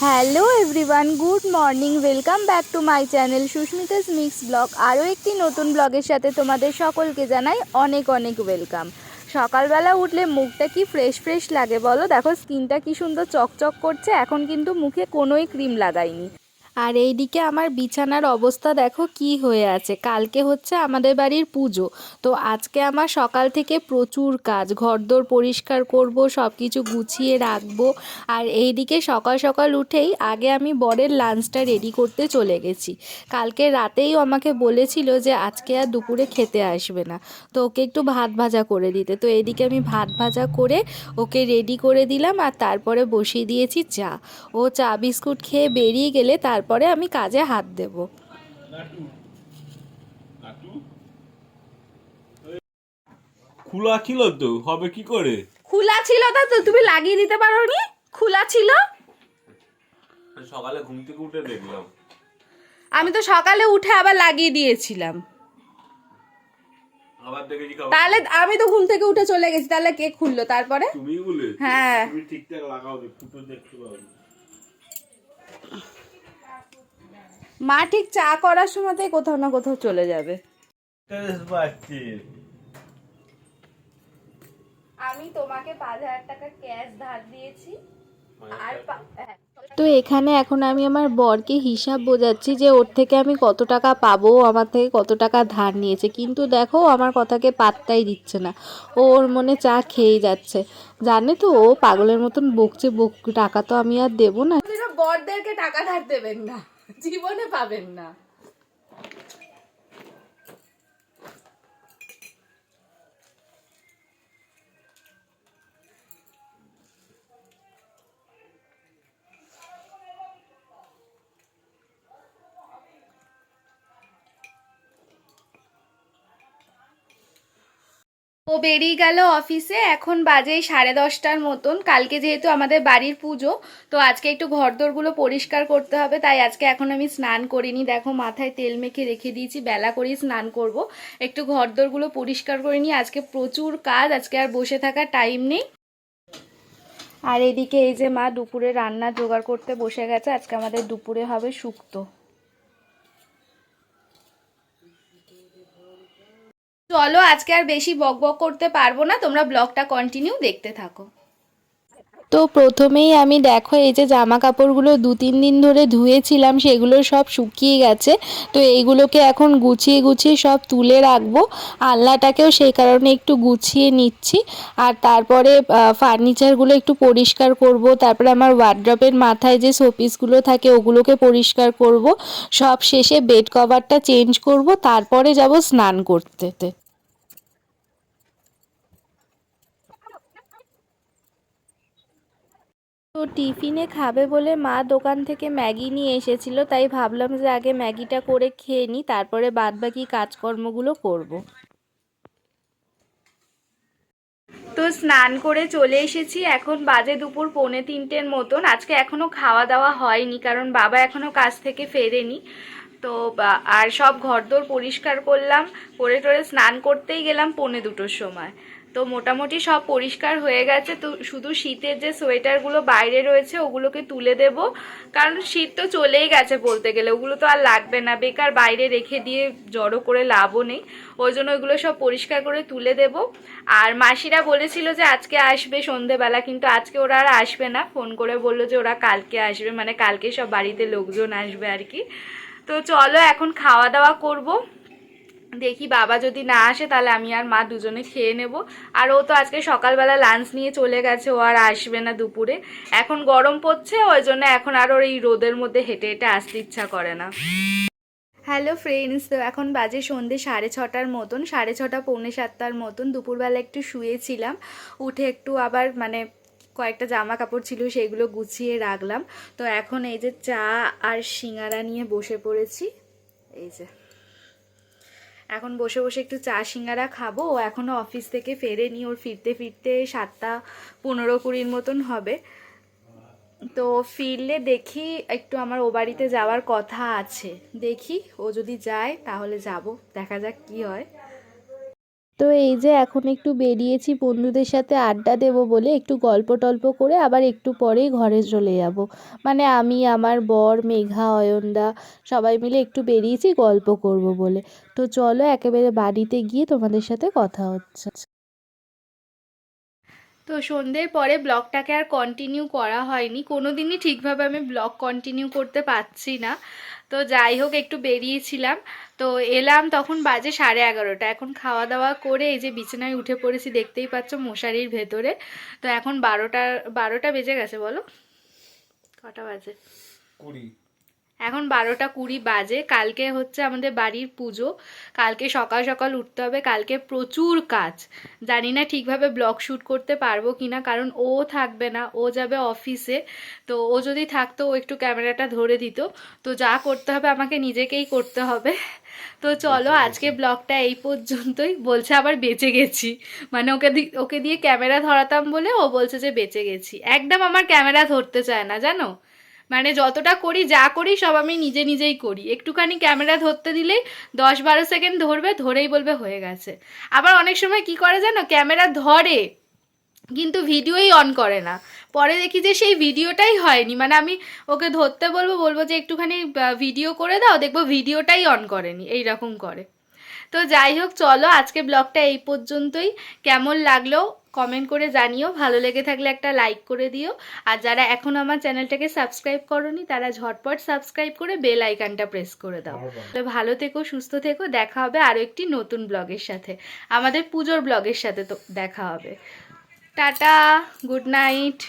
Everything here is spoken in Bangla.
Hello everyone, good morning. Welcome back to my channel Susmita's mix blog. আরও একটি নতুন ব্লগের সাথে তোমাদের সকলকে জানাই অনেক অনেক ওয়েলকাম। সকালবেলা উঠলে মুখটা কি ফ্রেশ ফ্রেশ লাগে বলো। দেখো স্কিনটা কি সুন্দর চকচক করছে। এখন কিন্তু মুখে কোনোই ক্রিম লাগাইনি। আর এইদিকে আমার বিছানার অবস্থা দেখো কি হয়ে আছে। কালকে হচ্ছে আমাদের বাড়ির পুজো, তো আজকে আমার সকাল থেকে প্রচুর কাজ। ঘরদোর পরিষ্কার করব, সব কিছু গুছিয়ে রাখবো। আর এইদিকে সকাল সকাল উঠেই আগে আমি বরের লাঞ্চটা রেডি করতে চলে গেছি। কালকে রাতেই আমাকে বলেছিল যে আজকে আর দুপুরে খেতে আসবে না, তো ওকে একটু ভাত ভাজা করে দিতে। তো এইদিকে আমি ভাত ভাজা করে ওকে রেডি করে দিলাম, আর তারপরে বসিয়ে দিয়েছি চা। ও চা বিস্কুট খেয়ে বেরিয়ে গেলে তারপরে আমি কাজে হাত দেব। খোলা ছিল তো, হবে কি করে? খোলা ছিল তো তুমি লাগিয়ে দিতে পারোনি? খোলা ছিল। সকালে ঘুম থেকে উঠে দেখলাম। আমি তো সকালে উঠে আবার লাগিয়ে দিয়েছিলাম। আবার দেখেছি তাহলে আমি তো ঘুম থেকে উঠে চলে গেছি, তাহলে কে খুললো তারপরে? তুমি বলে হ্যাঁ, তুমি ঠিকঠাক লাগাও, ফুটো দেখতে পাবো। মা ঠিক চা করার সময়তেই কোথাও না কোথাও চলে যাবে। আমি তোমাকে 5,000 টাকা ক্যাশ ধার দিয়েছি। আর তো এখানে এখন আমি আমার বরকে হিসাব বোঝাচ্ছি যে ওর থেকে আমি কত টাকা পাবো, আমার থেকে কত টাকা ধার নিয়েছে। কিন্তু দেখো আমার কথাকে পাত্তাই দিচ্ছে না, ওর মনে চা খেয়েই যাচ্ছে। জানে তো ও পাগলের মতন বকছে, টাকা তো আমি আর দেবো না। বরদেরকে টাকা ধার দেবেন না, জীবনে পাবেন না। ও বেরিয়ে গেল অফিসে। এখন বাজে 10:30টার মতন। কালকে যেহেতু আমাদের বাড়ির পুজো, তো আজকে একটু ঘরদোরগুলো পরিষ্কার করতে হবে, তাই আজকে এখন আমি স্নান করিনি। দেখো মাথায় তেল মেখে রেখে দিয়েছি, বেলা করেই স্নান করব। একটু ঘরদোরগুলো পরিষ্কার করে নিই, আজকে প্রচুর কাজ, আজকে আর বসে থাকার টাইম নেই। আর এদিকে এই যে মা দুপুরে রান্না জোগাড় করতে বসে গেছে। আজকে আমাদের দুপুরে হবে শুক্তো। চলো আজকে আর বেশি বকবক করতে পারবো না, তোমরা ব্লগটা কন্টিনিউ দেখতে থাকো। তো প্রথমেই আমি দেখো এই যে জামা কাপড়গুলো 2-3 দিন ধরে ধুয়েছিলাম, সেগুলো সব শুকিয়ে গেছে। তো এইগুলোকে এখন গুছিয়ে গুছিয়ে সব তুলে রাখবো। আলনাটাকেও সেই কারণে একটু গুছিয়ে নিচ্ছি। আর তারপরে ফার্নিচারগুলো একটু পরিষ্কার করব। তারপরে আমার ওয়ার্ড্রপের মাথায় যে শোপিসগুলো থাকে ওগুলোকে পরিষ্কার করব। সব শেষে বেড কভারটা চেঞ্জ করব, তারপরে যাব স্নান করতে। তো টিফিনে খাবে বলে মা দোকান থেকে ম্যাগি নিয়ে এসেছিল, তাই ভাবলাম যে আগে ম্যাগিটা করে খেয়ে নিই, তারপরে বাদবাকি কাজকর্মগুলো করব। তো স্নান করে চলে এসেছি, এখন বাজে দুপুর 2:45-এর মতন। আজকে এখনো খাওয়া দাওয়া হয়নি, কারণ বাবা এখনো কাজ থেকে ফেরেনি। তো আর সব ঘরদোর পরিষ্কার করলাম, করে টোরে স্নান করতেই গেলাম 1:45-র সময়। তো মোটামুটি সব পরিষ্কার হয়ে গেছে। তো শুধু শীতের যে সোয়েটারগুলো বাইরে রয়েছে ওগুলোকে তুলে দেব, কারণ শীত তো চলেই গেছে বলতে গেলে, ওগুলো তো আর লাগবে না, বেকার বাইরে রেখে দিয়ে জড়ো করে লাভও নেই। ওই জন্য ওইগুলো সব পরিষ্কার করে তুলে দেব। আর মাসিরা বলেছিল যে আজকে আসবে সন্ধেবেলা, কিন্তু আজকে ওরা আর আসবে না। ফোন করে বললো যে ওরা কালকে আসবে, মানে কালকে সব বাড়িতে লোকজন আসবে আর কি। তো চলো এখন খাওয়া দাওয়া করব। দেখি বাবা যদি না আসে তাহলে আমি আর মা দুজনে খেয়ে নেব। আর ও তো আজকে সকালবেলা লাঞ্চ নিয়ে চলে গেছে, ও আর আসবে না দুপুরে। এখন গরম পড়ছে, ওই জন্য এখন আর ওর এই রোদের মধ্যে হেঁটে হেঁটে আসতে ইচ্ছা করে না। হ্যালো ফ্রেন্ডস, তো এখন বাজে সন্ধ্যে 6:30টার মতন, 6:30 6:45 মতন। দুপুরবেলা একটু শুয়েছিলাম, উঠে একটু আবার মানে কয়েকটা জামা কাপড় ছিল সেগুলো গুছিয়ে রাখলাম। তো এখন এই যে চা আর সিঙ্গারা নিয়ে বসে পড়েছি। এই যে এখন বসে বসে একটু চা সিঙ্গারা খাবো। ও এখনও অফিস থেকে ফেরেনি, ওর ফিরতে ফিরতে 7:15-20 মতন হবে। তো ফিরলে দেখি, একটু আমার ও বাড়িতে যাওয়ার কথা আছে, দেখি ও যদি যায় তাহলে যাব, দেখা যাক কি হয়। তো এই যে এখন একটু বেরিয়েছি বন্ধুদের সাথে আড্ডা দেবো বলে, একটু গল্প টল্প করে আবার একটু পরেই ঘরে চলে যাব। মানে আমি, আমার বর, মেঘা, অয়নদা সবাই মিলে একটু বেরিয়েছি গল্প করব বলে। তো চলো একেবারে বাড়িতে গিয়ে তোমাদের সাথে কথা হচ্ছে। তো সন্ধ্যের পরে ব্লগটাকে আর কন্টিনিউ করা হয়নি, কোনো দিনই ঠিকভাবে আমি ব্লগ কন্টিনিউ করতে পারছি না। তো যাই হোক, একটু বেরিয়েছিলাম, তো এলাম তখন বাজে 11:30। এখন খাওয়া দাওয়া করে এই যে বিছানায় উঠে পড়েছি, দেখতেই পাচ্ছ মশারির ভেতরে। তো এখন 12টা বেজে গেছে, বলো কটা বাজে? 20। এখন 12:20 বাজে। কালকে হচ্ছে আমাদের বাড়ির পুজো, কালকে সকাল সকাল উঠতে হবে, কালকে প্রচুর কাজ। জানি না ঠিকভাবে ব্লগ শ্যুট করতে পারবো কিনা, কারণ ও থাকবে না, ও যাবে অফিসে। তো ও যদি থাকতো ও একটু ক্যামেরাটা ধরে দিত। তো যা করতে হবে আমাকে নিজেকেই করতে হবে। তো চলো আজকে ব্লগটা এই পর্যন্তই। বলছে আবার বেঁচে গেছি, মানে ওকে দিয়ে ক্যামেরা ধরাতাম বলে ও বলছে যে বেঁচে গেছি। একদম আমার ক্যামেরা ধরতে চায় না জানো, মানে যতটা করি যা করি সব আমি নিজে নিজেই করি। একটুখানি ক্যামেরা ধরতে দিলেই 10-12 সেকেন্ড ধরবে, ধরেই বলবে হয়ে গেছে। আবার অনেক সময় কি করে জানো, ক্যামেরা ধরে কিন্তু ভিডিওই অন করে না। পরে দেখি যে সেই ভিডিওটাই হয়নি, মানে আমি ওকে ধরতে বলবো যে একটুখানি ভিডিও করে দাও, দেখবো ভিডিওটাই অন করেনি, এইরকম করে। তো যাই হোক, চলো আজকে ব্লগটা এই পর্যন্তই। কেমন লাগলো কমেন্ট করে জানিও, ভালো লেগে থাকলে একটা লাইক করে দিও। আর যারা এখনো আমার চ্যানেলটাকে সাবস্ক্রাইব করোনি তারা ঝটপট সাবস্ক্রাইব করে বেল আইকনটা প্রেস করে দাও। তো ভালো থেকো, সুস্থ থেকো, দেখা হবে আরও একটি নতুন ব্লগের সাথে, আমাদের পুজোর ব্লগের সাথে। তো দেখা হবে, টাটা, গুড নাইট।